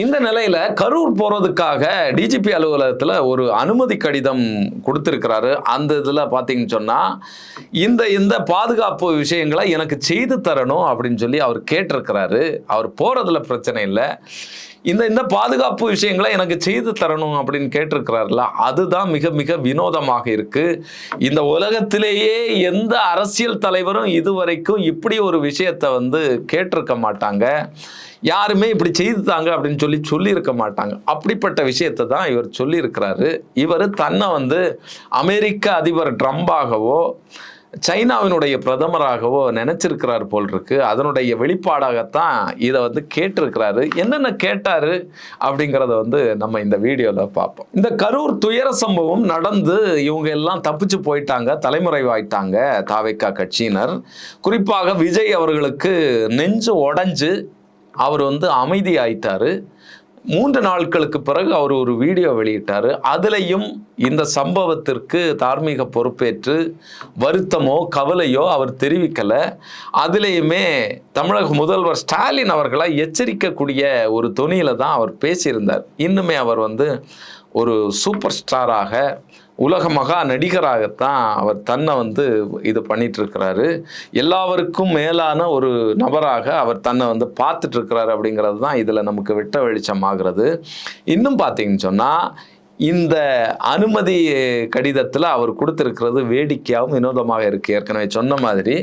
இந்த நிலையில கரூர் போறதுக்காக டிஜிபி அலுவலகத்தில் ஒரு அனுமதி கடிதம் கொடுத்திருக்கிறாரு. அந்த இதில் பார்த்தீங்கன்னு சொன்னா இந்த பாதுகாப்பு விஷயங்களை எனக்கு செய்து தரணும் அப்படின்னு சொல்லி அவர் கேட்டிருக்கிறாரு. அவர் போறதுல பிரச்சனை இல்லை, இந்த பாதுகாப்பு விஷயங்களை எனக்கு செய்து தரணும் அப்படின்னு கேட்டிருக்கிறாருல, அதுதான் மிக மிக வினோதமாக இருக்கு. இந்த உலகத்திலேயே எந்த அரசியல் தலைவரும் இதுவரைக்கும் இப்படி ஒரு விஷயத்தை கேட்டிருக்க மாட்டாங்க. யாருமே இப்படி செய்து தாங்க அப்படின்னு சொல்லியிருக்க மாட்டாங்க. அப்படிப்பட்ட விஷயத்தை தான் இவர் சொல்லியிருக்கிறாரு. இவர் தன்னை அமெரிக்க அதிபர் ட்ரம்பாகவோ சைனாவினுடைய பிரதமராகவோ நினைச்சிருக்கிறார் போல் இருக்கு. அதனுடைய வெளிப்பாடாகத்தான் இதை கேட்டிருக்கிறாரு. என்னென்ன கேட்டாரு அப்படிங்கிறத நம்ம இந்த வீடியோவில் பார்ப்போம். இந்த கரூர் துயர சம்பவம் நடந்து இவங்க எல்லாம் தப்பிச்சு போயிட்டாங்க, தலைமறைவாயிட்டாங்க தாவேகா கட்சியினர். குறிப்பாக விஜய் அவர்களுக்கு நெஞ்சு உடைஞ்சு அவர் அமைதி ஆயிட்டாரு. 3 நாட்களுக்கு பிறகு அவர் ஒரு வீடியோ வெளியிட்டார். அதுலேயும் இந்த சம்பவத்திற்கு தார்மீக பொறுப்பேற்று வருத்தமோ கவலையோ அவர் தெரிவிக்கலை. அதுலேயுமே தமிழக முதல்வர் ஸ்டாலின் அவர்களை எச்சரிக்கக்கூடிய ஒரு தொனியில் தான் அவர் பேசியிருந்தார். இன்னுமே அவர் ஒரு சூப்பர் ஸ்டாராக, உலக மகா நடிகராகத்தான் அவர் தன்னை இது பண்ணிட்டு இருக்கிறாரு. எல்லாருக்கும் மேலான ஒரு நபராக அவர் தன்னை பார்த்துட்டு இருக்கிறாரு. அப்படிங்கிறது தான் இதில் நமக்கு வெட்ட வெளிச்சம் ஆகிறது. இன்னும் பார்த்தீங்கன்னு சொன்னால் இந்த அனுமதி கடிதத்தில் அவர் கொடுத்திருக்கிறது வேடிக்கையாகவும் வினோதமாக இருக்கு. ஏற்கனவே சொன்ன மாதிரி